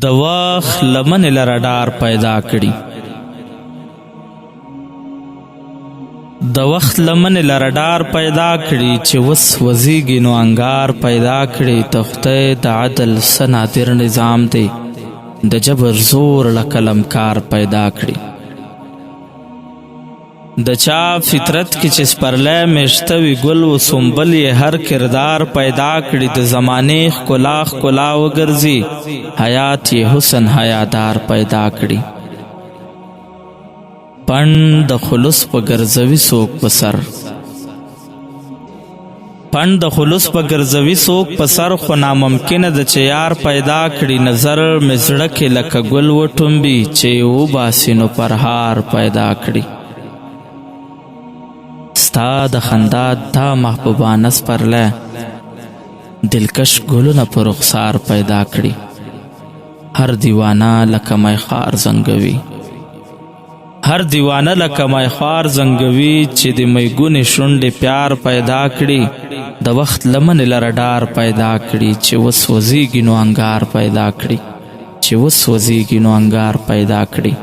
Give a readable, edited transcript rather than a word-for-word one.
د وخت لمن لره ډار پیدا کړي، د وخت لمن لره ډار پیدا کړي، چې وس وزیږي نو انګار پیدا کړي. د خدای د عدل څه نادر نظام دی، د جبر زور له قلمکار پیدا کړي. د چا فطرت کې چې سپرلی میشته وي ګل و سنبل یې هر کردار پیدا کړي. د زمانې ښکلا ښکلا وګرځي، حیات یې حسن حیادار پیدا کړي. پند د خلوص په ګرځوي څوک په سر، پند د خلوص په ګرځوي څوک په سر، خو ناممکنه ده چې یار پیدا کړي. نظر مې زړه کې لکه ګل وټومبي، چې یې وباسي نو پرهار پیدا کړي. ستا د خندا دا محبوبانه سپرلی، دلکش ګلونه په رخسار پیدا کړي. هر دیوانه لکه میخوار زنګوي، هر دیوانه لکه میخوار زنګوي، چې د میګونې شونډې پیار پیدا کړي. د وخت لمن لره ډار پیدا کړي، چې وس وزیږي نو انګار پیدا کړي، چې وس وزیږي نو انګار پیدا کړي.